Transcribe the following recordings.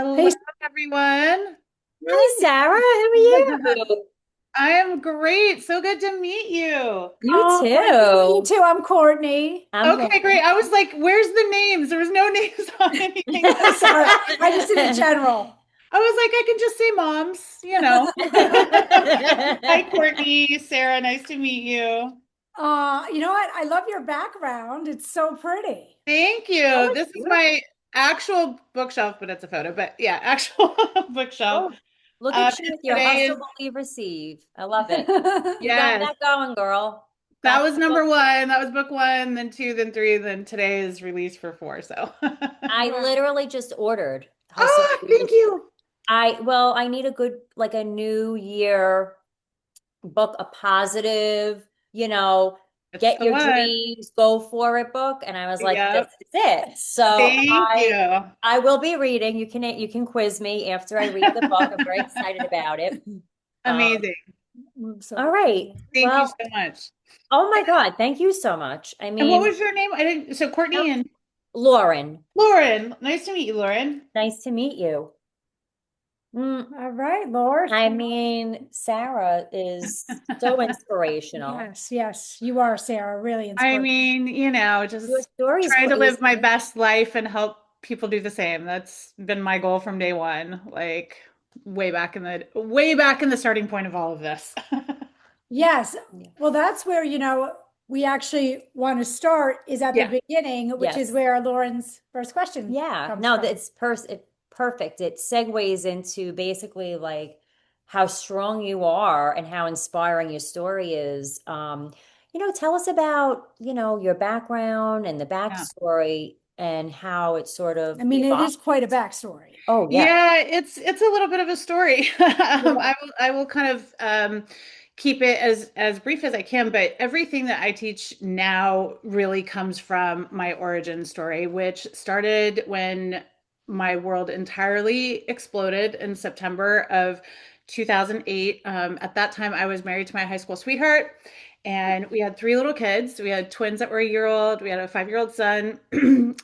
Hello, Hey, everyone. hi Sarah, how are you? I am great. So good to meet you. You Oh, nice to meet you too. too. I'm Courtney. I'm Okay, great. Lauren. I was like, where's the names? There was no names on anything. Sorry, I just did it general. I was like, I can just say moms. Hi, Courtney, Sarah. Nice to meet you. You know what? I love your background. It's so pretty. Thank Oh, you. it's This is beautiful. my actual bookshelf, but it's a photo. But yeah, actual bookshelf. Oh, look at you And with your today hustle, is, believe, receive. I love it. You got yes, that going, girl. that Got was the book. number one. That was book one, then two, then three, then today is release for four. So, I Wow. literally just ordered Hustle, oh, Believe, thank Receive. you. I need a good, like a new year book, a positive, you know, It's get the your one. dreams, go for it book. And I was like, this Yep. is it. So Thank you. I will be reading. You can quiz me after I read the book. I'm very excited about it. Um, Amazing. I'm so all right. excited. Thank you so Well, much. oh my God, thank you so much. I And what mean, was your name? I didn't. So Courtney and Lauren, Lauren. Nice to meet you, Lauren. nice to meet you. Mm, All right, Lord. I mean, Sarah is so inspirational. Yes, yes, you are, Sarah, really I inspiring. mean, Your just story is trying to live my crazy. best life and help people do the same. That's been my goal from day one, like way back in the starting point of all of this. Yes. Well, that's where, we actually want to start is at the Yeah. beginning, which is Yes. where Lauren's first question Yeah, comes no, from. perfect. It segues into basically like how strong you are and how inspiring your story is. Tell us about, your background and the Yeah. backstory and how it sort of I mean, it evolved. is quite a backstory. Oh, yeah. Yeah, it's a little bit of a story. I will kind of keep it as brief as I can, but everything that I teach now really comes from my origin story, which started when my world entirely exploded in September of 2008. At that time, I was married to my high school sweetheart, and we had three little kids. We had twins that were a year old. We had a 5-year-old son,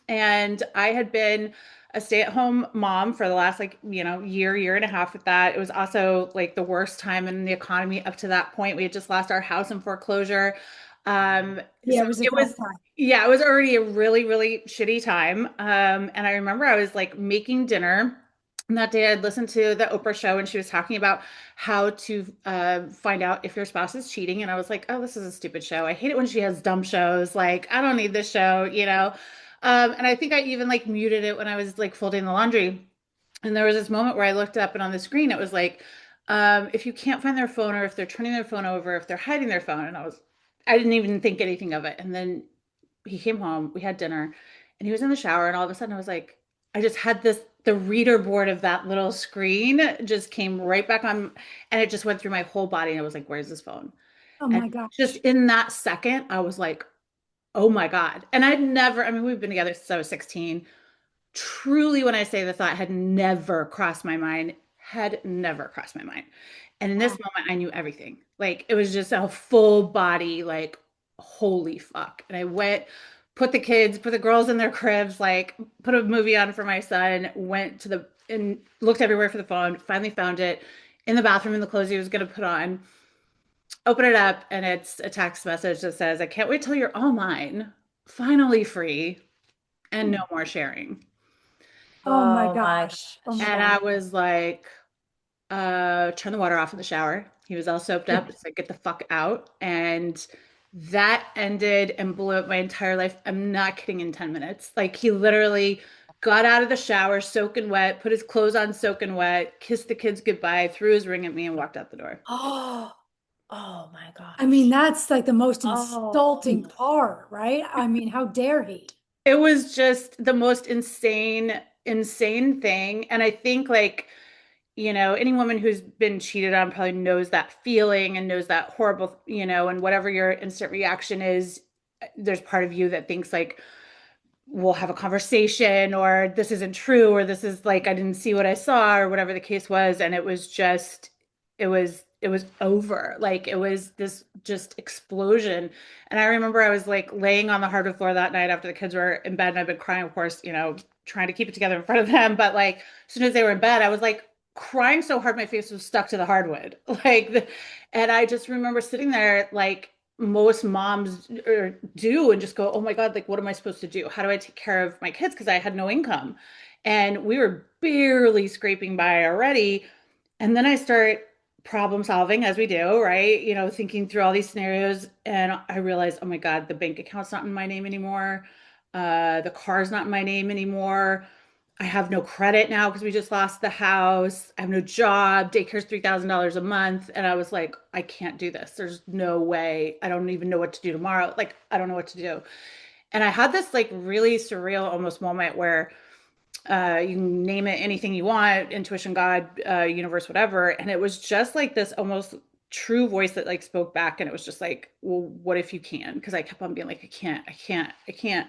and I had been a stay-at-home mom for the last year and a half with that. It was also like the worst time in the economy up to that point. We had just lost our house in foreclosure. Yeah, So it was a it tough was time. yeah, it was already a really, really shitty time. And I remember I was like making dinner. And that day I'd listened to the Oprah show and she was talking about how to find out if your spouse is cheating. And I was like, oh, this is a stupid show. I hate it when she has dumb shows. Like, I don't need this show. And I think I even like muted it when I was like folding the laundry. And there was this moment where I looked up and on the screen it was like, if you can't find their phone or if they're turning their phone over, if they're hiding their phone. And I didn't even think anything of it. And then he came home, we had dinner, and he was in the shower. And all of a sudden I was like, I just had the reader board of that little screen just came right back on and it just went through my whole body. And I was like, where's his phone? Oh And my just gosh. in that second, I was like, oh my God. And I mean, we've been together since I was 16. Truly, when I say the thought had never crossed my mind, had never crossed my mind. And in this Wow. moment, I knew everything. Like it was just a full body, like, holy fuck. And I went, put the girls in their cribs, like, put a movie on for my son, and looked everywhere for the phone, finally found it in the bathroom in the clothes he was going to put on. Open it up, and it's a text message that says, I can't wait till you're all mine, finally free, and no more sharing. Oh my Oh my gosh. Oh my gosh. And gosh. I was like, turn the water off in the shower. He was all soaped up. It's like, get the fuck out. And that ended and blew up my entire life. I'm not kidding, in 10 minutes. Like, he literally got out of the shower soaking wet, put his clothes on soaking wet, kissed the kids goodbye, threw his ring at me, and walked out the door. Oh, oh my I mean, gosh. that's like the most Oh, insulting part, right? I mean, how dare he? It was just the most insane, insane thing. And I think, like, any woman who's been cheated on probably knows that feeling and knows that horrible, and whatever your instant reaction is, there's part of you that thinks like, we'll have a conversation, or this isn't true, or this is like, I didn't see what I saw, or whatever the case was. And it was it was over. Like it was this just explosion. And I remember I was like laying on the hardwood floor that night after the kids were in bed, and I've been crying, of course, trying to keep it together in front of them. But like as soon as they were in bed, I was like crying so hard my face was stuck to the hardwood. And I just remember sitting there like most moms do and just go, oh my God, like what am I supposed to do? How do I take care of my kids? Because I had no income. And we were barely scraping by already. And then I start problem solving as we do, right? Thinking through all these scenarios. And I realized, oh my God, the bank account's not in my name anymore. The car's not in my name anymore. I have no credit now because we just lost the house. I have no job. Daycare's $3,000 a month. And I was like, I can't do this. There's no way. I don't even know what to do tomorrow. Like, I don't know what to do. And I had this like really surreal almost moment where you can name it anything you want, intuition, God, universe, whatever. And it was just like this almost true voice that like spoke back. And it was just like, well, what if you can? Because I kept on being like, I can't, I can't, I can't.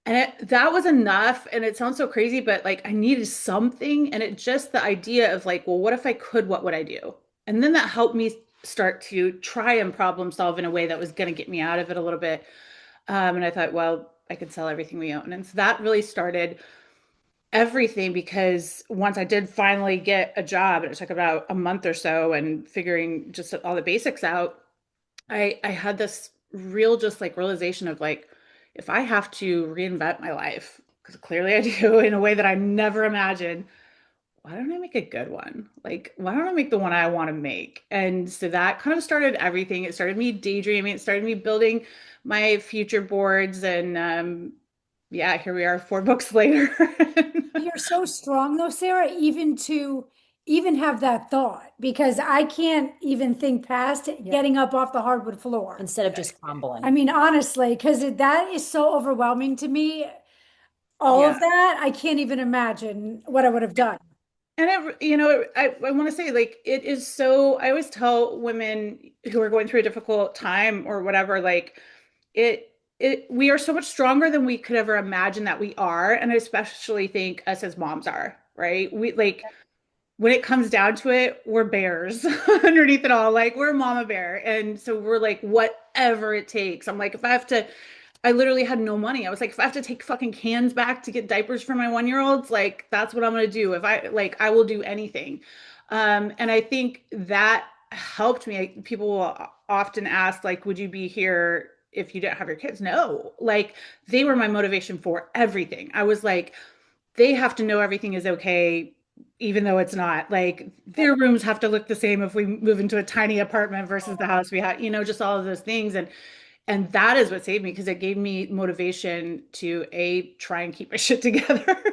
And that was enough. And it sounds so crazy, but like I needed something. And it just the idea of like, well, what if I could? What would I do? And then that helped me start to try and problem solve in a way that was going to get me out of it a little bit. And I thought, well, I could sell everything we own. And so that really started everything because once I did finally get a job, and it took about a month or so and figuring just all the basics out, I had this real just like realization of like, if I have to reinvent my life, because clearly I do in a way that I never imagined, why don't I make a good one? Like, why don't I make the one I want to make? And so that kind of started everything. It started me daydreaming. It started me building my future boards. And yeah, here we are 4 books later. You're so strong though, Sarah, even to even have that thought, because I can't even think past getting up off the hardwood floor. Instead of just crumbling. I mean, honestly, because that is so overwhelming to me. All Yeah. of that, I can't even imagine what I would have done. And I want to say like it is so, I always tell women who are going through a difficult time or whatever, like we are so much stronger than we could ever imagine that we are. And I especially think us as moms are, right? We like when it comes down to it, we're bears underneath it all. Like we're mama bear. And so we're like, whatever it takes. I'm like, if I have to, I literally had no money. I was like, if I have to take fucking cans back to get diapers for my 1-year-olds, like that's what I'm gonna do. If I like, I will do anything. And I think that helped me. People will often ask, like, would you be here if you didn't have your kids? No, like they were my motivation for everything. I was like, they have to know everything is okay, even though it's not. Like their rooms have to look the same if we move into a tiny apartment versus the house we have, just all of those things. And that is what saved me because it gave me motivation to A, try and keep my shit together.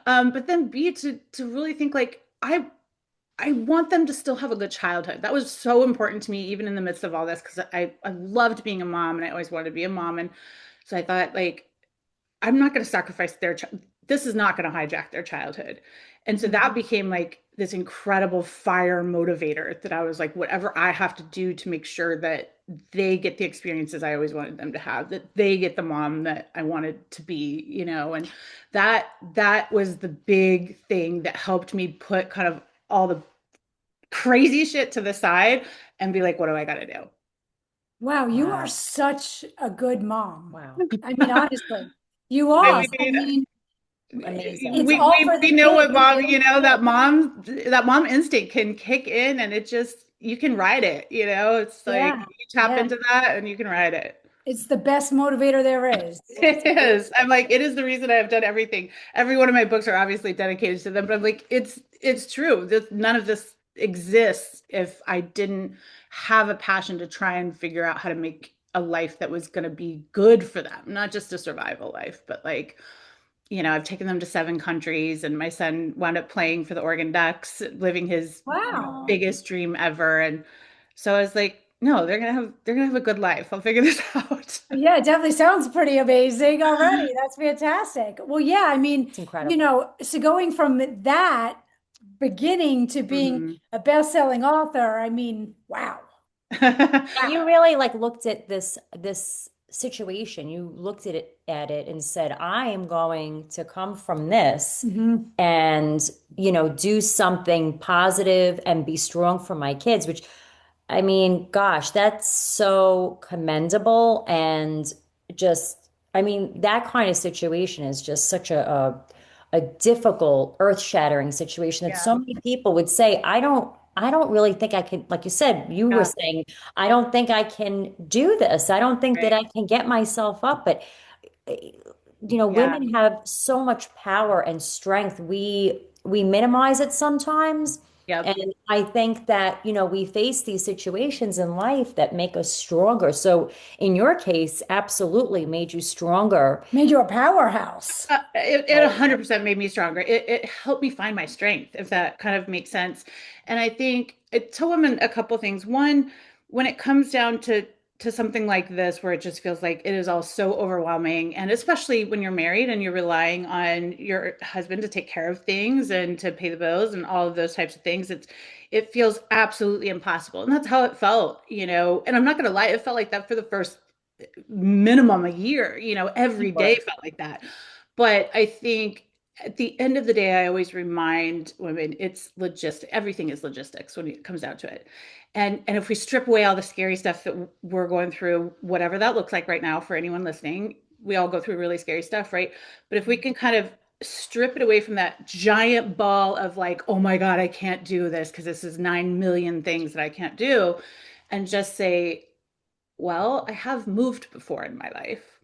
But then B, to really think like I want them to still have a good childhood. That was so important to me, even in the midst of all this, because I loved being a mom and I always wanted to be a mom. And so I thought like I'm not going to sacrifice this is not going to hijack their childhood. And so that became like this incredible fire motivator that I was like, whatever I have to do to make sure that they get the experiences I always wanted them to have, that they get the mom that I wanted to be, and that was the big thing that helped me put kind of all the crazy shit to the side and be like, what do I got to do? Wow, you are such a good mom. Wow. I mean, honestly, you I are. I mean, mean, Amazing. it's we all we for the we know what kids. mom, that mom instinct can kick in and it just you can ride it, it's like Yeah, you tap yeah. into that and you can ride it. It's the best motivator there is. It is. I'm like, it is the reason I've done everything. Every one of my books are obviously dedicated to them, but I'm like, it's true. None of this exists if I didn't have a passion to try and figure out how to make a life that was going to be good for them, not just a survival life, but like, I've taken them to 7 countries, and my son wound up playing for the Oregon Ducks, living his Wow. biggest dream ever. And so I was like, no, they're gonna have a good life. I'll figure this out. Yeah, it definitely sounds pretty amazing already. That's fantastic. Well, yeah, I mean, It's incredible. so going from that beginning to being Mhm. a best-selling author, I mean, wow. And you really like looked at this situation, you looked at it and said, I am going to come from this Hmm. and, do something positive and be strong for my kids, which I mean, gosh, that's so commendable. And just, I mean, that kind of situation is just such a difficult, earth-shattering situation that Yeah. so many people would say, I don't really think I can, like you said, you were Yeah. saying, I don't think I can do this. I don't think that Right. I can get myself up. But Yeah. women have so much power and strength. We minimize it sometimes. Yep. And I think that, we face these situations in life that make us stronger. So in your case, absolutely made you stronger. Made you a powerhouse. It 100% made me stronger. It helped me find my strength, if that kind of makes sense. And I think it tell women a couple things. One, when it comes down to something like this, where it just feels like it is all so overwhelming, and especially when you're married and you're relying on your husband to take care of things and to pay the bills and all of those types of things, it feels absolutely impossible. And that's how it felt, you know. And I'm not going to lie, it felt like that for the first minimum a year, you know, every day Sure. felt like that. But I think at the end of the day, I always remind women it's logistic. Everything is logistics when it comes down to it. And if we strip away all the scary stuff that we're going through, whatever that looks like right now for anyone listening, we all go through really scary stuff, right? But if we can kind of strip it away from that giant ball of like, oh my God, I can't do this because this is 9 million things that I can't do, and just say, well, I have moved before in my life.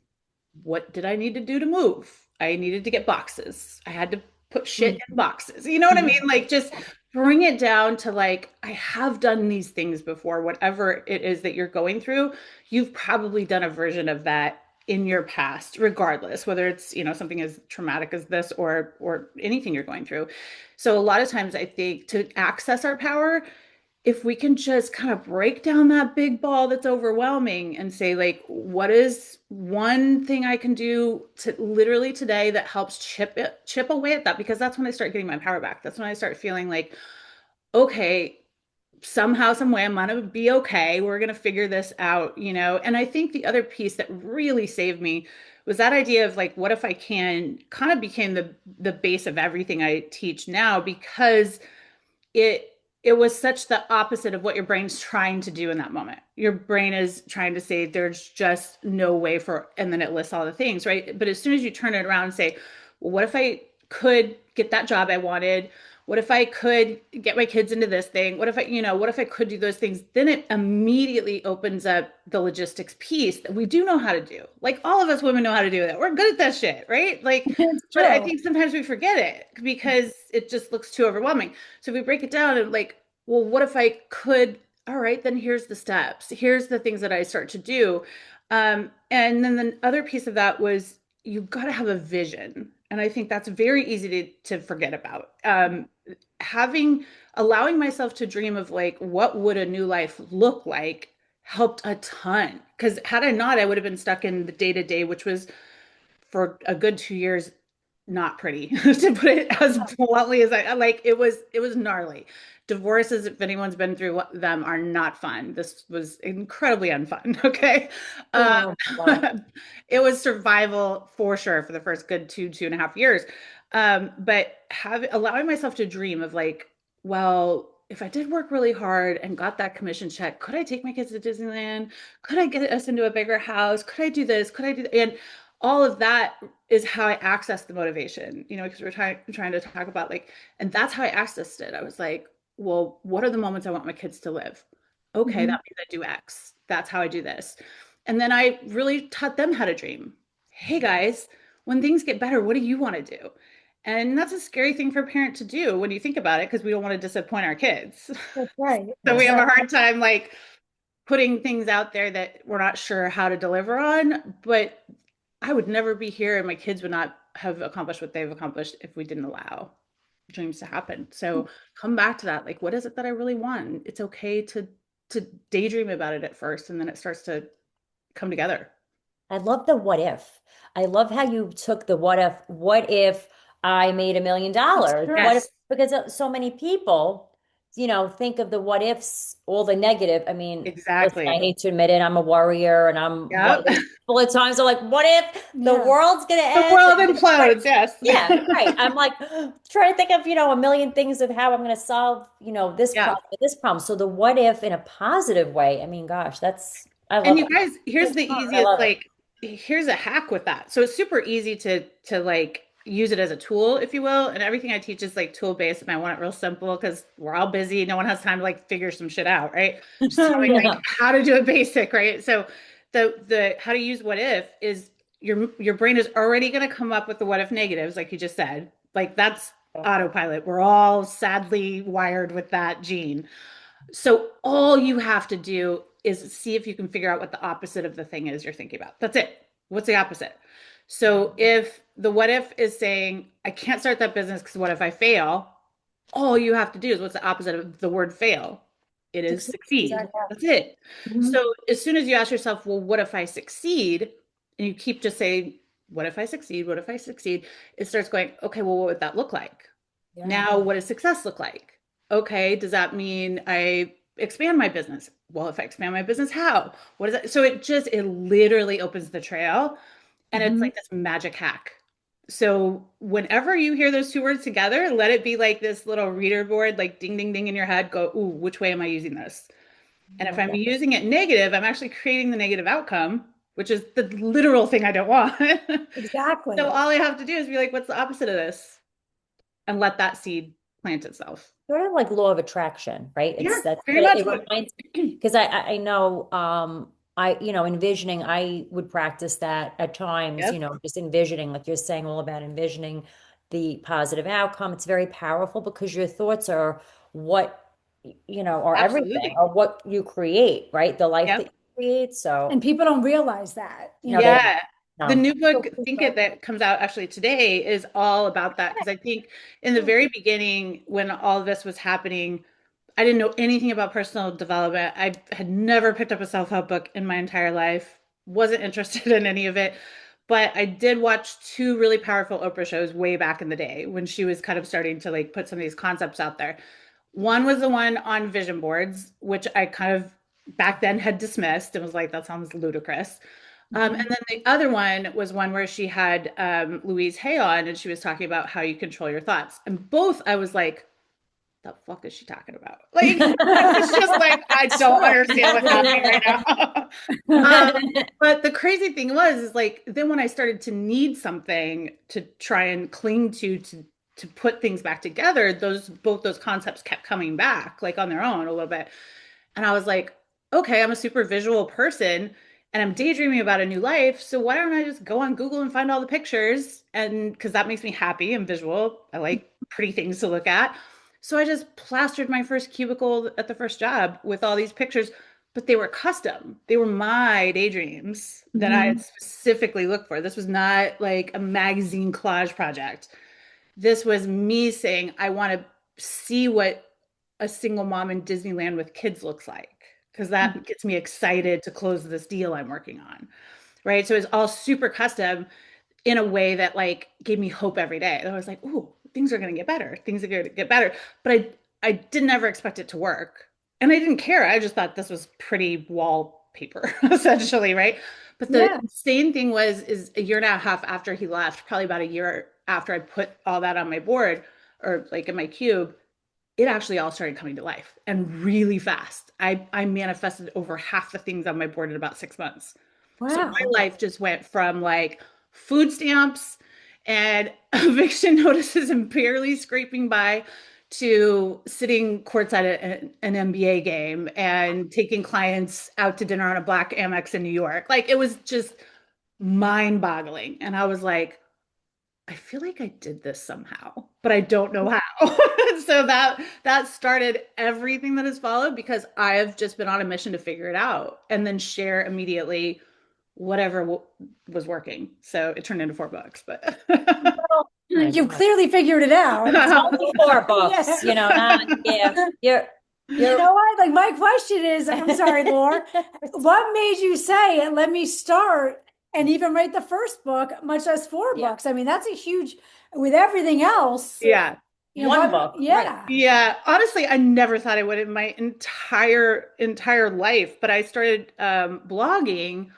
What did I need to do to move? I needed to get boxes. I had to put shit in boxes. You know what I mean? Like just bring it down to like, I have done these things before, whatever it is that you're going through, you've probably done a version of that in your past, regardless, whether it's, you know, something as traumatic as this or anything you're going through. So a lot of times I think to access our power, if we can just kind of break down that big ball that's overwhelming and say, like, what is one thing I can do to literally today that helps chip away at that? Because that's when I start getting my power back. That's when I start feeling like, okay, somehow, some way, I'm gonna be okay. We're gonna figure this out, you know? And I think the other piece that really saved me was that idea of like, what if I can kind of became the base of everything I teach now, because it it was such the opposite of what your brain's trying to do in that moment. Your brain is trying to say there's just no way for, and then it lists all the things, right? But as soon as you turn it around and say, well, what if I could get that job I wanted? What if I could get my kids into this thing? What if I, you know, what if I could do those things? Then it immediately opens up the logistics piece that we do know how to do. Like all of us women know how to do that. We're good at that shit, right? Like, It's but I true. think sometimes we forget it because it just looks too overwhelming. So if we break it down and like, well, what if I could? All right, then here's the steps. Here's the things that I start to do. And then the other piece of that was you've got to have a vision. And I think that's very easy to forget about. Having, allowing myself to dream of like, what would a new life look like helped a ton. Because had I not, I would have been stuck in the day to day, which was for a good 2 years not pretty to put it as bluntly as I like. It was gnarly. Divorces, if anyone's been through them, are not fun. This was incredibly unfun. Okay. uh, Oh, wow. it was survival for sure for the first good 2.5 years. But allowing myself to dream of like, well, if I did work really hard and got that commission check, could I take my kids to Disneyland? Could I get us into a bigger house? Could I do this? Could I do that? And all of that is how I access the motivation, you know, because we're trying to talk about like, and that's how I accessed it. I was like, well, what are the moments I want my kids to live? Okay, Mhm. that means I do X. That's how I do this. And then I really taught them how to dream. Hey guys, when things get better, what do you want to do? And that's a scary thing for a parent to do when you think about it, because we don't want to disappoint our kids. That's right. So we That's Yes. have right. a hard time like putting things out there that we're not sure how to deliver on. But I would never be here and my kids would not have accomplished what they've accomplished if we didn't allow dreams to happen. So come back to that. Like, what is it that I really want? It's okay to daydream about it at first, and then it starts to come together. I love the what if. I love how you took the what if I made $1 million? It's What if, true. Yes. because so many people think of the what ifs, all the negative. I mean, listen, I Exactly. hate to admit it, I'm a worrier and I'm Yep. full of times I'm like, what if the Yeah. world's gonna The end? world implodes. Yes. Yeah, right. I'm like trying to think of, a million things of how I'm going to solve, this Yeah. problem, this problem. So the what if in a positive way, I mean, gosh, I And love you it. guys, here's It's the fun. I easiest, love it. like, here's a hack with that. So it's super easy to like use it as a tool, if you will. And everything I teach is like tool based, and I want it real simple because we're all busy. No one has time to like figure some shit out, right? Just tell me like Yeah. how to do it basic, right? So the how to use what if is your brain is already going to come up with the what if negatives, like you just said. Like that's autopilot. We're all sadly wired with that gene. So all you have to do is see if you can figure out what the opposite of the thing is you're thinking about. That's it. What's the opposite? So if the what if is saying, I can't start that business because what if I fail? All you have to do is what's the opposite of the word fail? It is Succeed. succeed. Exactly. That's it. Mhm. So as soon as you ask yourself, well, what if I succeed? And you keep just saying, what if I succeed? What if I succeed? It starts going, okay, well, what would that look like? Yeah. Now, what does success look like? Okay, does that mean I expand my business? Well, if I expand my business, how? What is that? So it literally opens the trail, and it's Mhm. like this magic hack. So whenever you hear those two words together, let it be like this little reader board, like ding, ding, ding in your head. Go, ooh, which way am I using this? And if Love I'm that. using it negative, I'm actually creating the negative outcome, which is the literal thing I don't want. So Exactly. all I have to do is be like, what's the opposite of this? And let that seed plant itself. Sort of like law of attraction, right? Yeah, That's very what much. it reminds, because I know, envisioning, I would practice that at times, Yep, just envisioning, like you're saying, all about envisioning the positive outcome. It's very powerful because your thoughts are what, are everything, absolutely. or what you create, right? The life that Yep. you create. So, And people don't realize that, they don't Yeah. The know. new book, So Think It, crucial. that comes out actually today is all about that. Because I think in the very beginning, when all of this was happening, I didn't know anything about personal development. I had never picked up a self-help book in my entire life, wasn't interested in any of it. But I did watch two really powerful Oprah shows way back in the day when she was kind of starting to like put some of these concepts out there. One was the one on vision boards, which I kind of back then had dismissed and was like, that sounds ludicrous. And Mhm. then the other one was one where she had Louise Hay on, and she was talking about how you control your thoughts. And both, I was like, the fuck is she talking about? Like, I was just like, I It's don't true. understand what's happening right now. um, but the crazy thing was, is like, then when I started to need something to try and cling to put things back together, both those concepts kept coming back, like on their own a little bit. And I was like, okay, I'm a super visual person and I'm daydreaming about a new life. So why don't I just go on Google and find all the pictures? And because that makes me happy and visual. I like pretty things to look at. So I just plastered my first cubicle at the first job with all these pictures, but they were custom. They were my daydreams that I had Mhm. specifically looked for. This was not like a magazine collage project. This was me saying, I want to see what a single mom in Disneyland with kids looks like, because that gets me excited to close this deal I'm working on. Right. So it's all super custom in a way that like gave me hope every day. And I was like, ooh, things are going to get better. Things are going to get better. But I didn't ever expect it to work. And I didn't care. I just thought this was pretty wallpaper, essentially. Right. But the Yeah. insane thing was, is a year and a half after he left, probably about a year after I put all that on my board or like in my cube, it actually all started coming to life and really fast. I manifested over half the things on my board in about 6 months. So Wow. my life just went from like food stamps and eviction notices and barely scraping by to sitting courtside at an NBA game and taking clients out to dinner on a black Amex in New York. Like it was just mind-boggling. And I was like, I feel like I did this somehow, but I don't know how. So that started everything that has followed because I've just been on a mission to figure it out and then share immediately whatever was working. So it turned into 4 books, but Well, my You God. clearly figured it out. It's only four Yeah. books, not, yeah, You you're, know what? Like my question is, I'm sorry, Laura, what made you say and let me start and even write the first book, much less four yeah. books? I mean, that's a huge, with everything else, yeah. One book, right? Yeah. Yeah, honestly, I never thought I would in my entire life, but I started blogging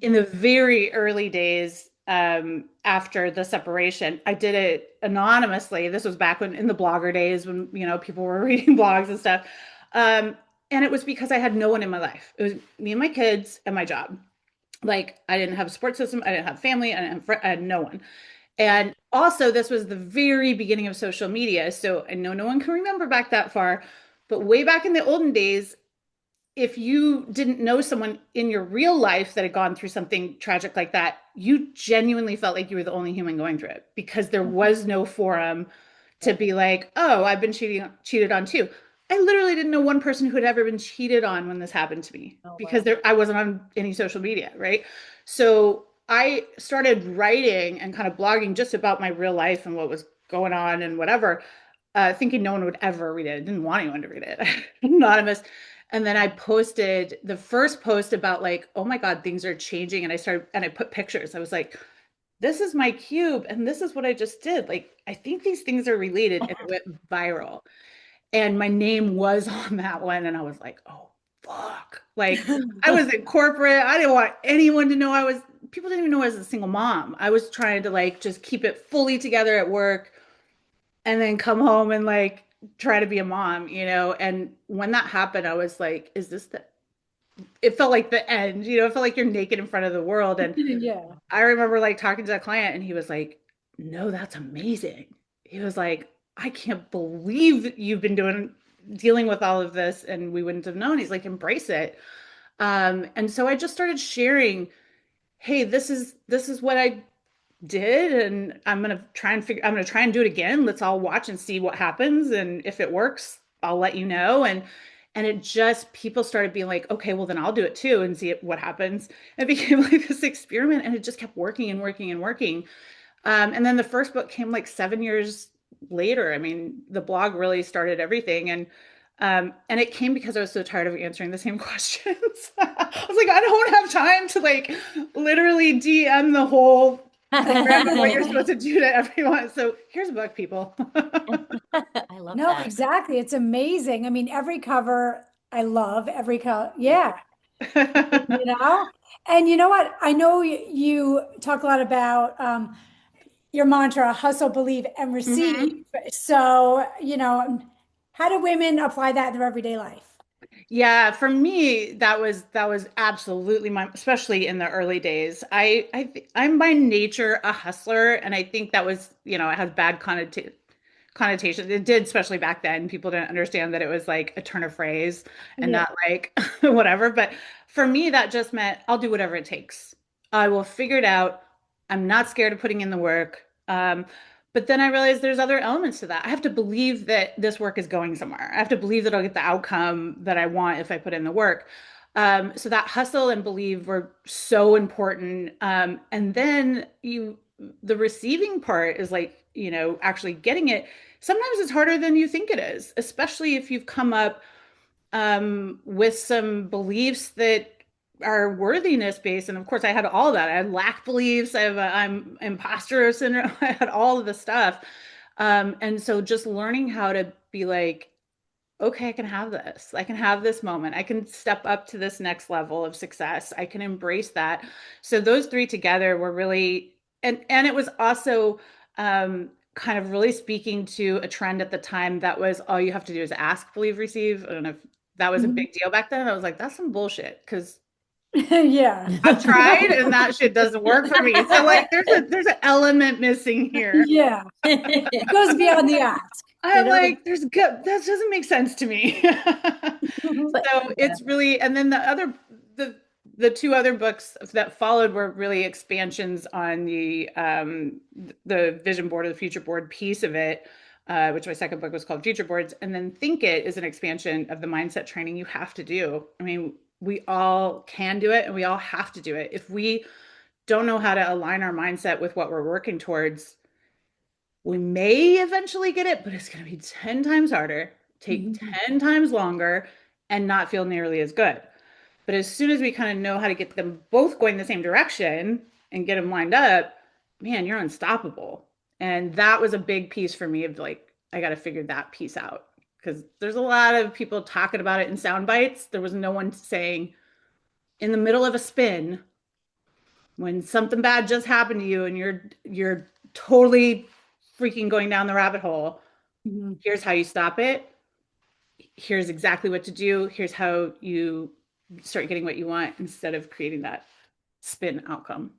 in the very early days after the separation. I did it anonymously. This was back when in the blogger days when, people were reading blogs and stuff. Um, and it was because I had no one in my life. It was me and my kids and my job. Like I didn't have a support system, I didn't have family, I had no one. And also, this was the very beginning of social media. So I know no one can remember back that far, but way back in the olden days, if you didn't know someone in your real life that had gone through something tragic like that, you genuinely felt like you were the only human going through it because there was no forum to be like, oh, I've been cheated on too. I literally didn't know one person who had ever been cheated on when this happened to me Oh, because wow. I wasn't on any social media, right? So I started writing and kind of blogging just about my real life and what was going on and whatever, thinking no one would ever read it. I didn't want anyone to read it. Anonymous. And then I posted the first post about like, oh my God, things are changing. And I put pictures. I was like, this is my cube and this is what I just did. Like, I think these things are related and it went viral. And my name was on that one. And I was like, oh, fuck. Like, I was in corporate. I didn't want anyone to know people didn't even know I was a single mom. I was trying to like just keep it fully together at work and then come home and like try to be a mom. And when that happened, I was like, it felt like the end. It felt like you're naked in front of the world. And Yeah. I remember like talking to a client and he was like, no, that's amazing. He was like, I can't believe you've been dealing with all of this and we wouldn't have known. He's like, embrace it. And so I just started sharing, hey, this is what I did, and I'm gonna try and do it again. Let's all watch and see what happens. And if it works, I'll let you know. And it just people started being like, okay, well then I'll do it too and see what happens. It became like this experiment and it just kept working and working and working. And then the first book came like 7 years later. I mean, the blog really started everything. And it came because I was so tired of answering the same questions. I was like, I don't have time to like literally DM the whole program of what you're supposed to do to everyone. So here's a book, people. I love No, that. exactly. It's amazing. I mean, every cover I love, every cover. Yeah. You know? And you know what? I know you talk a lot about your mantra, hustle, believe, and receive. Mhm. So, how do women apply that in their everyday life? Yeah, for me, that was absolutely especially in the early days. I'm by nature a hustler, and I think that was, it has bad connotations. It did, especially back then. People didn't understand that it was like a turn of phrase and Yeah. not like whatever. But for me, that just meant I'll do whatever it takes. I will figure it out. I'm not scared of putting in the work. But then I realized there's other elements to that. I have to believe that this work is going somewhere. I have to believe that I'll get the outcome that I want if I put in the work. So that hustle and believe were so important. And then the receiving part is like, actually getting it. Sometimes it's harder than you think it is, especially if you've come up with some beliefs that are worthiness based. And of course, I had all of that. I had lack beliefs. I'm imposter syndrome. I had all of the stuff. And so just learning how to be like, okay, I can have this. I can have this moment. I can step up to this next level of success. I can embrace that. So those three together were really, and it was also kind of really speaking to a trend at the time that was all you have to do is ask, believe, receive. I don't know if that was a Mhm. big deal back then. I was like, that's some bullshit because Yeah. I've tried and that shit doesn't work for me. So like there's an element missing here. Yeah. It goes beyond the ask, I'm like, there's good that doesn't make sense to me. But So yeah. it's really, and then the two other books that followed were really expansions on the vision board or the future board piece of it, which my second book was called Future Boards. And then Think It is an expansion of the mindset training you have to do. I mean, we all can do it and we all have to do it. If we don't know how to align our mindset with what we're working towards, we may eventually get it, but it's going to be 10 times harder, take Mhm. 10 times longer, and not feel nearly as good. But as soon as we kind of know how to get them both going the same direction and get them lined up, man, you're unstoppable. And that was a big piece for me of like I got to figure that piece out because there's a lot of people talking about it in sound bites. There was no one saying in the middle of a spin when something bad just happened to you and you're totally freaking going down the rabbit hole. Mhm. Here's how you stop it. Here's exactly what to do. Here's how you start getting what you want instead of creating that spin outcome.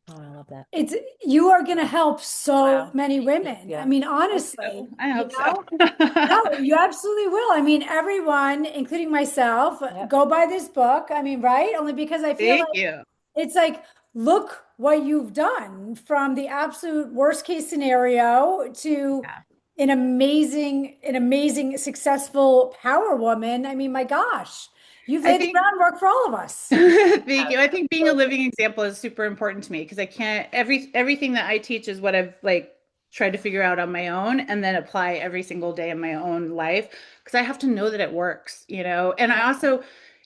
Oh, I love that. It's you are going to help so Wow. many Thank women. I you. mean, I hope so. honestly, I you hope so. know? No, you absolutely will. I mean, everyone, including myself, Yep. go buy this book. I mean, right? Only because I feel Thank like you. it's like, look what you've done from the absolute worst case scenario to Yeah. an amazing, successful power woman. I mean, my gosh, you've I laid the think groundwork for all of us. thank Yes. you. I think being a living example is super important to me because I can't everything that I teach is what I've like tried to figure out on my own and then apply every single day in my own life because I have to know that it works, you know. And I also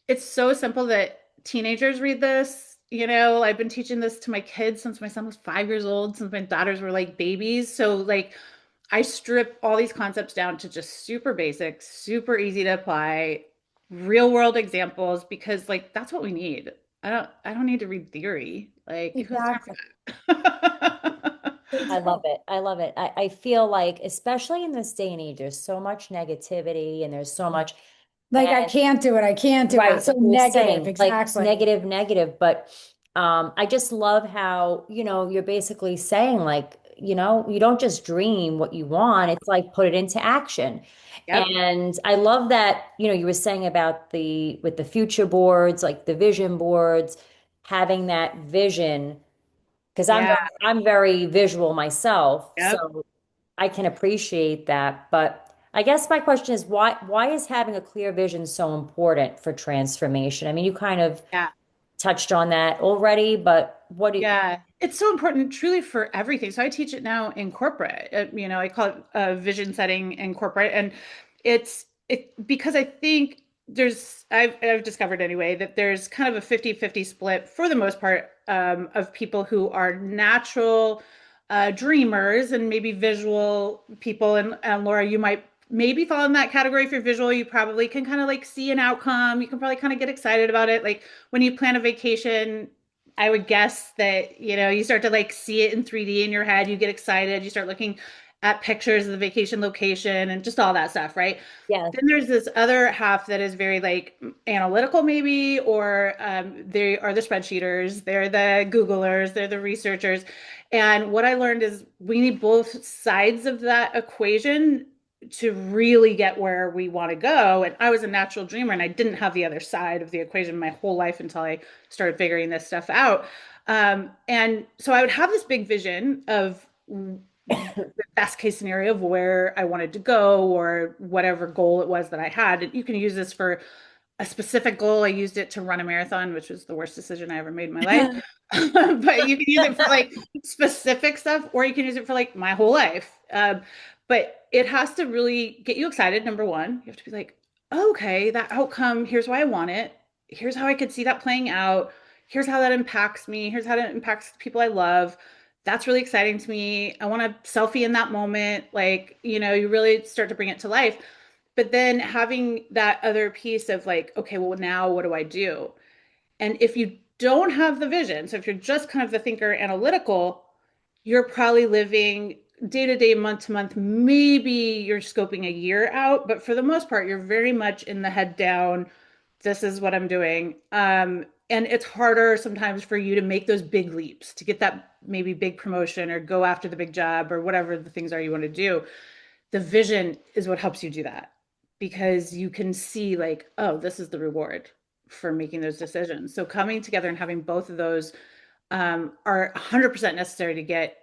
it's so simple that teenagers read this, you know. I've been teaching this to my kids since my son was 5 years old, since my daughters were like babies. So like I strip all these concepts down to just super basic, super easy to apply, real world examples because like that's what we need. I don't need to read theory. Like who has time Exactly. for that? I love Exactly. it. I love it. I feel like, especially in this day and age, there's so much negativity and there's so much, Like, I and can't do it. I can't do it. right, It's so like you were negative. saying, like it's Exactly. negative, negative. But I just love how, you're basically saying, like, you don't just dream what you want, it's like put it into action. Yep. And I love that, you were saying about with the future boards, like the vision boards, having that vision, because Yeah. I'm very visual myself, Yep. so I can appreciate that. But I guess my question is, why is having a clear vision so important for transformation? I mean, you kind of Yeah. touched on that already, but what do you, Yeah, it's so important truly for everything. So I teach it now in corporate. You know, I call it vision setting in corporate, and it because I think I've discovered anyway that there's kind of a 50-50 split for the most part of people who are natural dreamers and maybe visual people. And Laura, you might maybe fall in that category. If you're visual, you probably can kind of like see an outcome. You can probably kind of get excited about it. Like when you plan a vacation, I would guess that, you know, you start to like see it in 3D in your head, you get excited, you start looking at pictures of the vacation location and just all that stuff, right? yeah, Then there's this other half that is very like analytical, maybe, or they are the spreadsheeters, they're the Googlers, they're the researchers. And what I learned is we need both sides of that equation to really get where we want to go. And I was a natural dreamer and I didn't have the other side of the equation my whole life until I started figuring this stuff out. And so I would have this big vision of the best case scenario of where I wanted to go or whatever goal it was that I had. And you can use this for a specific goal. I used it to run a marathon, which was the worst decision I ever made in my life. But you can use it for like specific stuff, or you can use it for like my whole life. But it has to really get you excited. Number one, you have to be like, oh, okay, that outcome, here's why I want it. Here's how I could see that playing out. Here's how that impacts me. Here's how it impacts the people I love. That's really exciting to me. I want a selfie in that moment. Like, you know, you really start to bring it to life. But then having that other piece of like, okay, well, now what do I do? And if you don't have the vision, so if you're just kind of the thinker analytical, you're probably living day to day, month to month. Maybe you're scoping a year out, but for the most part, you're very much in the head down. This is what I'm doing. And it's harder sometimes for you to make those big leaps to get that maybe big promotion or go after the big job or whatever the things are you want to do. The vision is what helps you do that because you can see like, oh, this is the reward for making those decisions. So coming together and having both of those are 100% necessary to get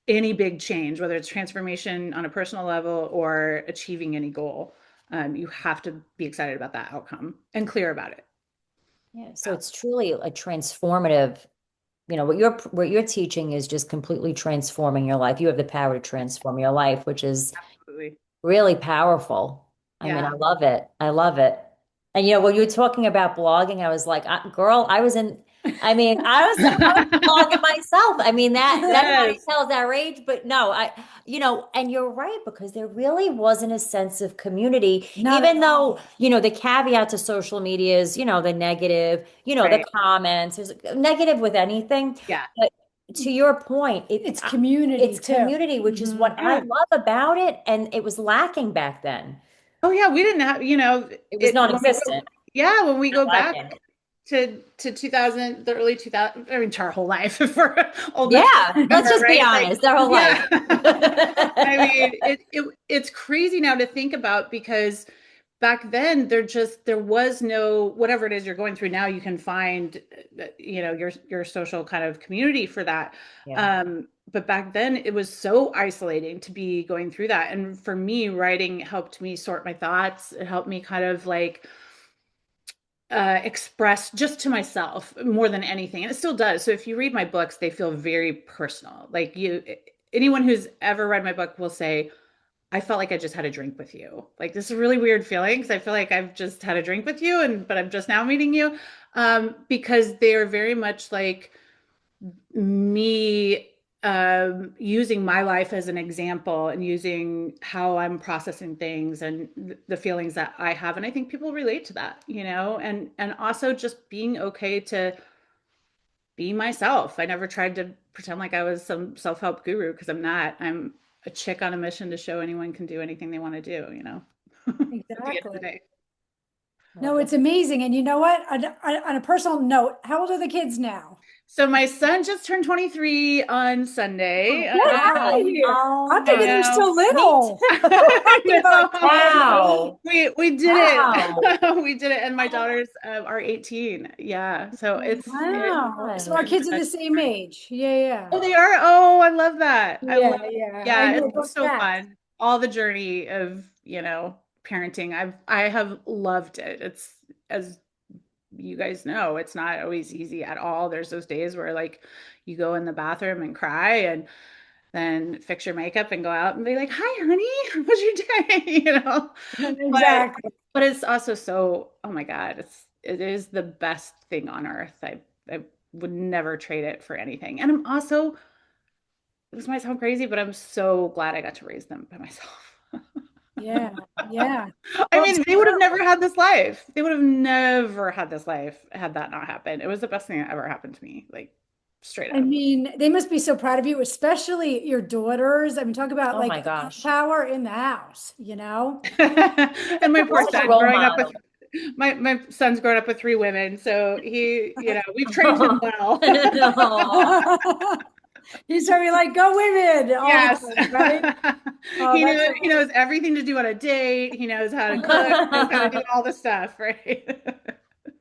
any big change, whether it's transformation on a personal level or achieving any goal. You have to be excited about that outcome and clear about it. yeah. So it's truly a transformative, what you're teaching is just completely transforming your life. You have the power to transform your life, which is Absolutely. really powerful. I mean, I Yeah. love it. I love it. And when you were talking about blogging, I was like, girl, I was blogging myself. I mean, that kind of Yes, tells our age, but no, and you're right, because there really wasn't a sense of community, Not at even though, all. the caveat to social media is, the negative, the right. comments, there's negative with anything. Yeah. But to your point, It's community it's too. community, which is Hmm. what I Yeah. love about it. And it was lacking back then. Oh yeah, we didn't have, It was it when we go, non-existent, yeah, when we not go back lacking. to 2000, the early 2000, I mean, to our whole life, if we're old enough to Yeah, let's remember, just be right? Like, honest, their whole life. yeah. I mean, it's crazy now to think about because back then there was no whatever it is you're going through now, you can find your social kind of community for that. Yeah. But back then it was so isolating to be going through that. And for me, writing helped me sort my thoughts. It helped me kind of like express just to myself more than anything. And it still does. So if you read my books, they feel very personal. Like anyone who's ever read my book will say, I felt like I just had a drink with you. Like this is a really weird feeling because I feel like I've just had a drink with you but I'm just now meeting you. Because they are very much like me using my life as an example and using how I'm processing things and the feelings that I have. And I think people relate to that, and also just being okay to be myself. I never tried to pretend like I was some self-help guru because I'm not. I'm a chick on a mission to show anyone can do anything they want to do, at the end of the Exactly. day. Love No, it. it's amazing. And you know what? On a personal note, how old are the kids now? So my son just turned 23 on Sunday. I Get out of Wow. know. here. Oh I'm I thinking they're my. know. still Me little. too. I Thinking about like know. 12. Wow. We did Wow. it. We did it. And my daughters are 18. Yeah. So Wow. So our God. been kids are such the a same journey. age. Yeah, yeah. Oh, they are. Oh, I love that. Yeah, yeah. I Yeah, know it's those so facts. fun. All the journey of, parenting. I have loved it. It's as you guys know, it's not always easy at all. There's those days where like you go in the bathroom and cry and then fix your makeup and go out and be like, "Hi, honey, what's your day?" But Exactly. it's also so, oh my God, it is the best thing on earth. I would never trade it for anything. And I'm also, this might sound crazy, but I'm so glad I got to raise them by myself. Yeah, yeah. I Well, it's mean, they would have true. never had this life. They would have never had this life had that not happened. It was the best thing that ever happened to me, like straight I up. mean, they must be so proud of you, especially your daughters. I mean, talk about Oh like my girl gosh. power in the house, you know? And my You're poor such a son role growing up with model. my son's grown up with three women, so we've trained him well. No. He's probably like, go women all the Yes. time, right? Oh, that's He so knows everything to do on a date. He knows how to cook, he knows how to do all the stuff, right?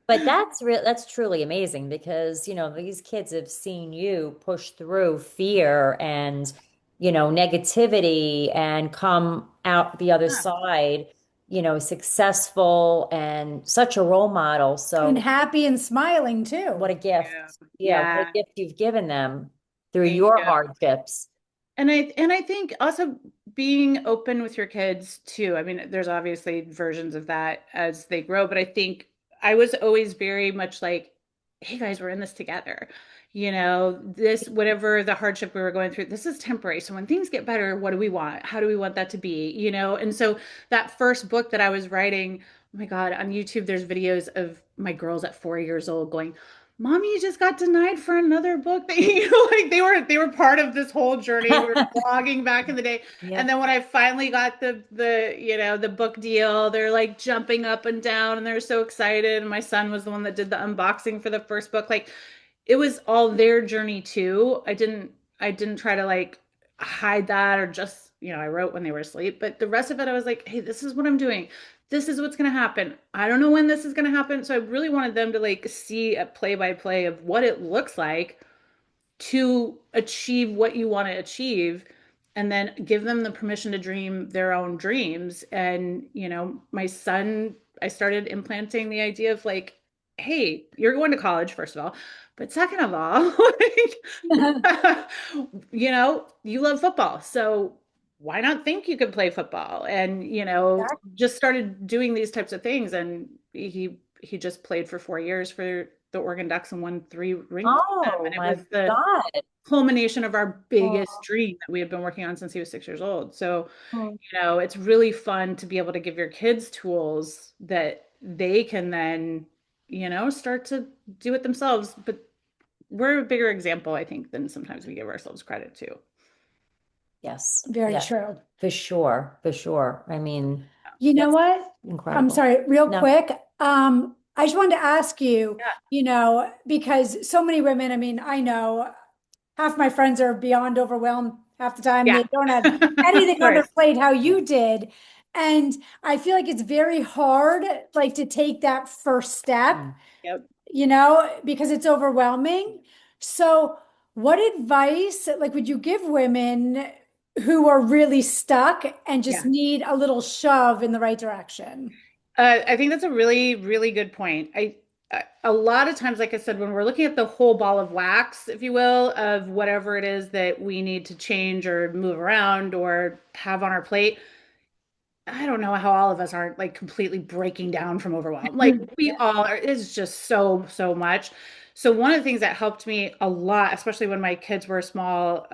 But that's truly amazing, because, these kids have seen you push through fear and, negativity, and come out the other Yeah. side, successful and such a role model. and So happy and smiling too. what a gift. Yeah. Yeah, what a Yeah. gift you've given them through Thank your you. hardships. And I think also being open with your kids too. I mean, there's obviously versions of that as they grow, but I think I was always very much like, hey guys, we're in this together. This, whatever the hardship we were going through, this is temporary. So when things get better, what do we want? How do we want that to be? And so that first book that I was writing, oh my God, on YouTube, there's videos of my girls at 4 years old going, Mommy, you just got denied for another book that like they were part of this whole journey. We were blogging back in the day. And Yep. then when I finally got the book deal, they're like jumping up and down and they're so excited. And my son was the one that did the unboxing for the first book. Like it was all their journey too. I didn't try to like hide that or just, I wrote when they were asleep, but the rest of it I was like, hey, this is what I'm doing. This is what's going to happen. I don't know when this is going to happen. So I really wanted them to like see a play by play of what it looks like to achieve what you want to achieve and then give them the permission to dream their own dreams. And, my son, I started implanting the idea of like, hey, you're going to college, first of all. But second of all, like, you love football. So why not think you could play football? And, just started doing these types of things. And he just played for 4 years for the Oregon Ducks and won 3 rings with them. Oh And it my was the God. culmination of our biggest Oh, dream that we had been working on since he was 6 years old. So, oh, it's really fun to be able to give your kids tools that they can then, start to do it themselves. But we're a bigger example, I think, than sometimes we give ourselves credit to. yes. Very Yeah, true. for sure. For sure. I mean, You know that's what? I'm incredible. sorry, real No. quick. I just wanted to ask you, Yeah. because so many women, I mean, I know half my friends are beyond overwhelmed half the time. Yeah. They don't have Of anything on their course. plate how Yeah. you did. And I feel like it's very hard, like to take that first step, Mm. Yep. because it's overwhelming. So, what advice, like, would you give women who are really stuck and just Yeah. need a little shove in the right direction? I think that's a really, really good point. A lot of times, like I said, when we're looking at the whole ball of wax, if you will, of whatever it is that we need to change or move around or have on our plate, I don't know how all of us aren't like completely breaking down from overwhelm. Like we all are, it's just so, so much. So one of the things that helped me a lot, especially when my kids were small,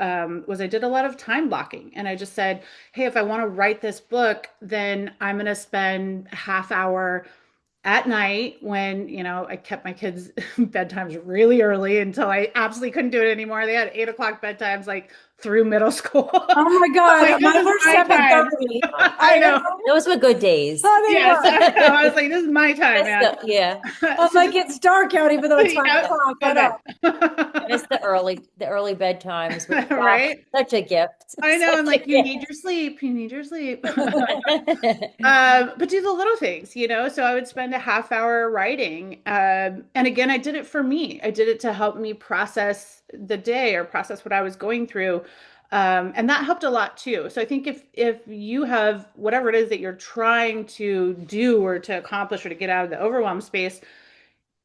was I did a lot of time blocking. And I just said, hey, if I want to write this book, then I'm going to spend a half hour at night when, I kept my kids' bedtimes really early until I absolutely couldn't do it anymore. They had 8 o'clock bedtimes like through middle school. Oh my Like, God, this mine is were my time. 7:30. I know. Those were good days. Oh, they Yes, were. I know. I was like, this is my time, man. Yeah. I'm So like, just, it's dark out, even though it's five yeah, o'clock. go What to up? I miss the early bedtimes with clocks. Right? Such a gift. I know. And Such like, a you need gift. your sleep. You need your sleep. But do the little things. So I would spend a half hour writing. And again, I did it for me. I did it to help me process the day or process what I was going through. And that helped a lot too. So I think if you have whatever it is that you're trying to do or to accomplish or to get out of the overwhelm space,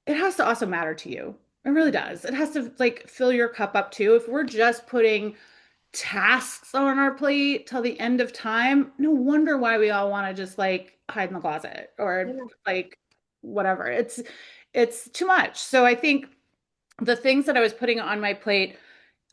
it has to also matter to you. It really does. It has to like fill your cup up too. If we're just putting tasks on our plate till the end of time, no wonder why we all want to just like hide in the closet or Yeah. like whatever. It's too much. So I think the things that I was putting on my plate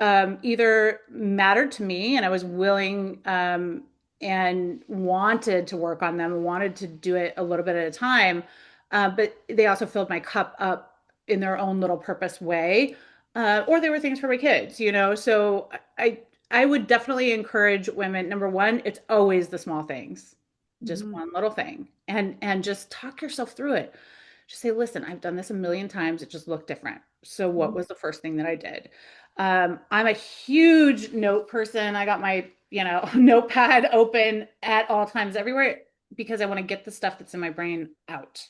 either mattered to me and I was willing and wanted to work on them, wanted to do it a little bit at a time, but they also filled my cup up in their own little purpose way. Or they were things for my kids. So I would definitely encourage women. Number one, it's always the small things, just Mhm. one little thing, and just talk yourself through it. Just say, listen, I've done this a million times. It just looked different. So what was the first thing that I did? I'm a huge note person. I got my, notepad open at all times everywhere because I want to get the stuff that's in my brain out.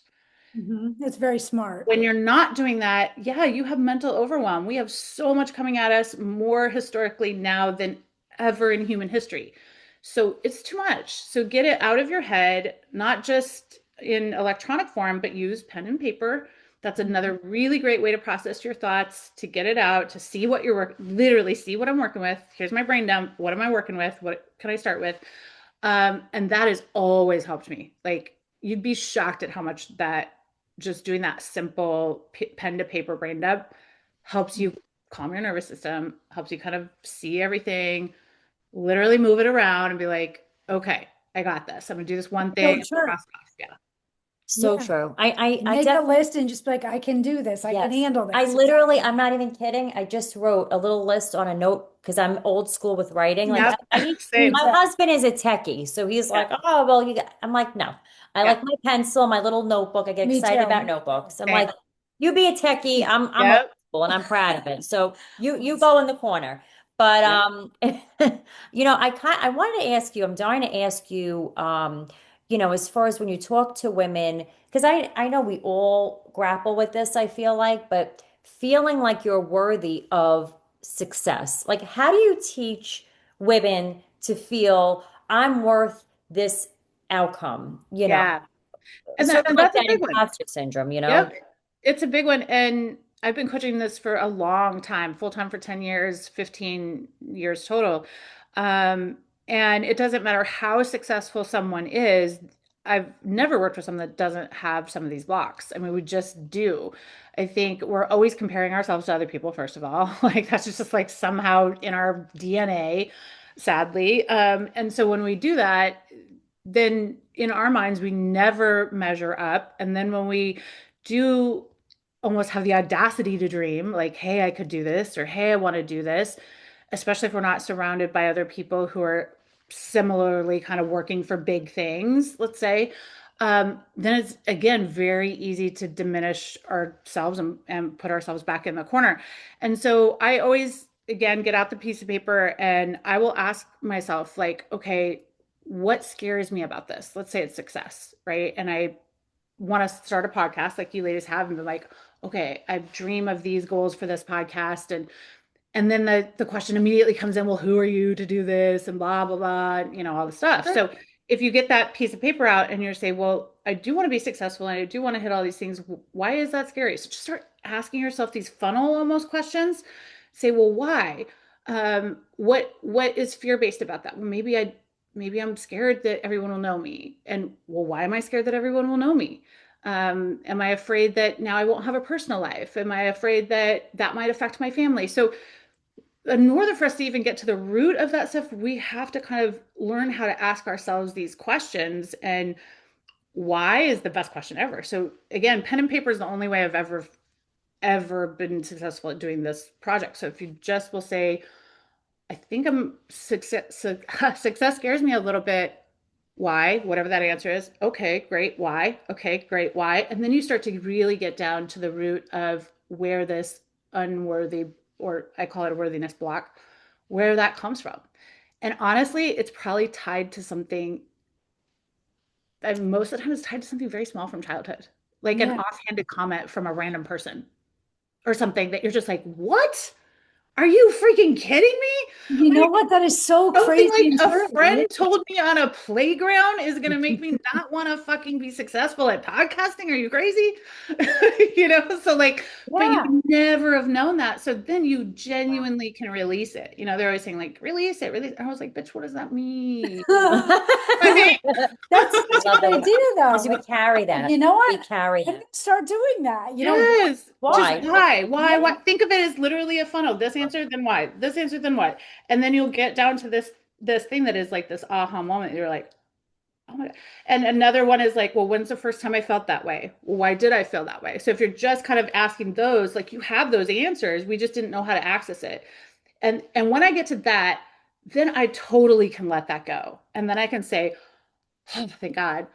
It's very smart. When you're not doing that, yeah, you have mental overwhelm. We have so much coming at us more historically now than ever in human history. So it's too much. So get it out of your head, not just in electronic form, but use pen and paper. That's another really great way to process your thoughts, to get it out, to see what you're literally see what I'm working with. Here's my brain dump. What am I working with? What can I start with? And that has always helped me. Like you'd be shocked at how much that just doing that simple pen to paper brain dump helps you calm your nervous system, helps you kind of see everything, literally move it around and be like, okay, I got this. I'm gonna do this one So thing. true. Cross off. Yeah. So Yeah. true. I Make a definitely, list and just be like, I can do this. I can yes. handle I this. literally, I'm not even kidding. I just wrote a little list on a note because I'm old school with writing. Like Yep. Me Same. my too. husband is a techie, so he's Yeah. like, "Oh, well, I'm like, no. I Yeah. like my pencil, my little notebook. I get Me excited about too. notebooks. I'm Same. like, you be a techie. I'm old Yep. school and I'm proud of it. So you go in the corner. But Yep. I wanted to ask you, I'm dying to ask you, as far as when you talk to women, because I know we all grapple with this, I feel like, but feeling like you're worthy of success. Like, how do you teach women to feel I'm worth this outcome, Yeah. And sort of like that's a that big one. imposter syndrome? Yep. It's a big one. And I've been coaching this for a long time, full time for 10 years, 15 years total. And it doesn't matter how successful someone is. I've never worked with someone that doesn't have some of these blocks. I mean, we just do. I think we're always comparing ourselves to other people, first of all. Like that's just like somehow in our DNA, sadly. And so when we do that, then in our minds, we never measure up. And then when we do almost have the audacity to dream, like, hey, I could do this, or hey, I want to do this, especially if we're not surrounded by other people who are similarly kind of working for big things, let's say, then it's again very easy to diminish ourselves and put ourselves back in the corner. And so I always, again, get out the piece of paper and I will ask myself, like, okay, what scares me about this? Let's say it's success, right? And I want to start a podcast like you ladies have and be like, okay, I dream of these goals for this podcast. And then the question immediately comes in, well, who are you to do this? And blah, blah, blah, and, you know, all the stuff. Sure. So if you get that piece of paper out and you're saying, well, I do want to be successful and I do want to hit all these things. Why is that scary? So just start asking yourself these funnel almost questions. Say, well, why? What is fear-based about that? Well, maybe I'm scared that everyone will know me. And well, why am I scared that everyone will know me? Am I afraid that now I won't have a personal life? Am I afraid that that might affect my family? So in order for us to even get to the root of that stuff, we have to kind of learn how to ask ourselves these questions. And why is the best question ever. So again, pen and paper is the only way I've ever been successful at doing this project. So if you just will say, I think success scares me a little bit. Why? Whatever that answer is. Okay, great. Why? Okay, great. Why? And then you start to really get down to the root of where this unworthy, or I call it a worthiness block, where that comes from. And honestly, it's probably tied to something, and most of the time it's tied to something very small from childhood, like an Yeah. offhanded comment from a random person or something that you're just like, what? Are you freaking kidding me? You Are you know what? That is so Something crazy like and a true. friend told me on a playground is going to make me not want to fucking be successful at podcasting. Are you crazy? You know, so like, but you Yeah. would never have known that. So then you genuinely can release it. You know, they're always saying like, release it, release it. I was like, bitch, what does that mean? I mean, That's such a Love good that. idea, So we though. carry that. You know We what? carry I'm gonna that. start doing that. You know, yes. Why? Just why? Why? yeah, What? Think of it as literally a funnel. This answer, then why? This answer, then what? And then you'll get down to this thing that is like this aha moment. You're like, oh my God. And another one is like, well, when's the first time I felt that way? Well, why did I feel that way? So if you're just kind of asking those, like you have those answers, we just didn't know how to access it. And when I get to that, then I totally can let that go. And then I can say, oh, thank God.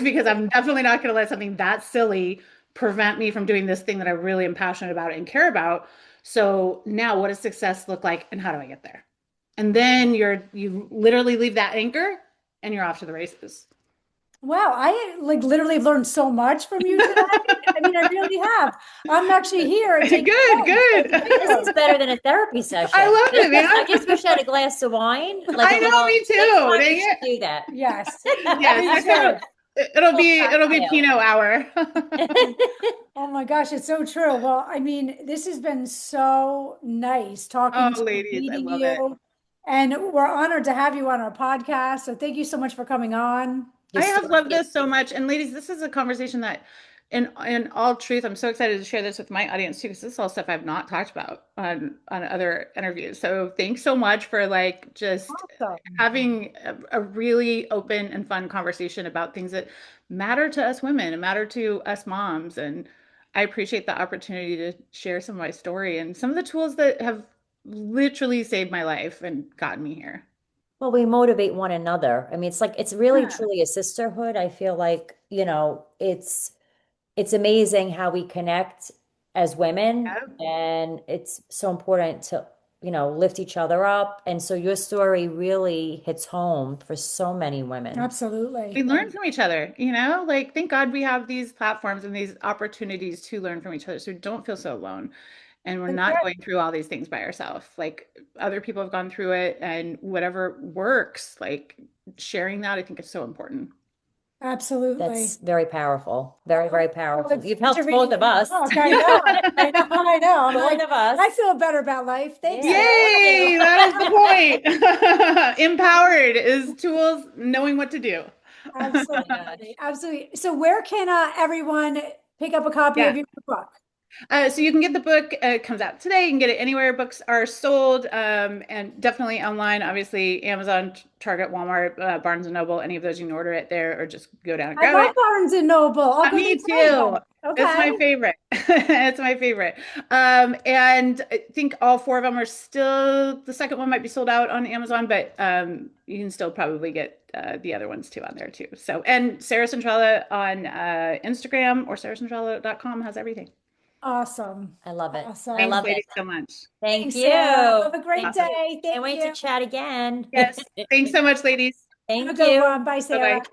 Because I'm definitely not going to let something that silly prevent me from doing this thing that I really am passionate about and care about. So now what does success look like and how do I get there? And then you literally leave that anchor and you're off to the races. wow, I like literally have learned so much from you today. I mean, I really have. I'm actually here taking Good, notes. good. This is better than a therapy session. I love it, I just man. wish I had a glass of wine, like I a know, little. me Next too. time Dang we should it. do that. Yes. Yes, Please next time do. it'll be Cocktail. Pinot hour. Oh my gosh, it's so true. Well, I mean, this has been so nice Oh, talking to you, ladies, I meeting love it. you, and we're honored to have you on our podcast. So thank you so much for coming on. Your I have loved story. this so much. And ladies, this is a conversation that in all truth, I'm so excited to share this with my audience too, because this is all stuff I've not talked about on other interviews. So thanks so much for like just Awesome. having a really open and fun conversation about things that matter to us women and matter to us moms. And I appreciate the opportunity to share some of my story and some of the tools that have literally saved my life and gotten me here. Well, we motivate one another. I mean, it's like it's really Yeah. truly a sisterhood. I feel like, it's amazing how we connect as women, and it's so important to, lift each other up. And so your story really hits home for so many women. We Absolutely. learn from each other, you know, like thank God we have these platforms and these opportunities to learn from each other so we don't feel so alone and we're That's not right. going through all these things by ourselves. Like other people have gone through it and whatever works, like sharing that I think is so important. Absolutely. That's very powerful. Very, very Well, powerful. it's You've such a helped both of reading us. book. I know. I know. I know. I'm Both like, of us. I feel better about life. Thanks, Yeah, Sarah. thank you. Yay, that is the point. Empowered is tools knowing what to do. Oh my gosh. Absolutely. Absolutely. So where can everyone pick up a copy Yeah. of your book? So you can get the book. It comes out today. You can get it anywhere books are sold, and definitely online. Obviously, Amazon, Target, Walmart, Barnes and Noble. Any of those, you can order it there, or just go down and I grab love it. Barnes and Noble. I'll go there Me tonight too. then. It's Okay. my favorite. It's my favorite. And I think all four of them are still. The second one might be sold out on Amazon, but you can still probably get the other ones too on there too. So, and Sarah Centrella on Instagram or sarahcentrella.com has everything. Awesome. I love it. I Awesome. Thanks, love it. ladies, so much. Thank Thanks, Sarah. you. Have a great Thank you. Awesome. day. Can't Thank wait to you. chat again. Yes. Thanks so much, ladies. Have a Thank good you. one. Bye, Bye Sarah. bye.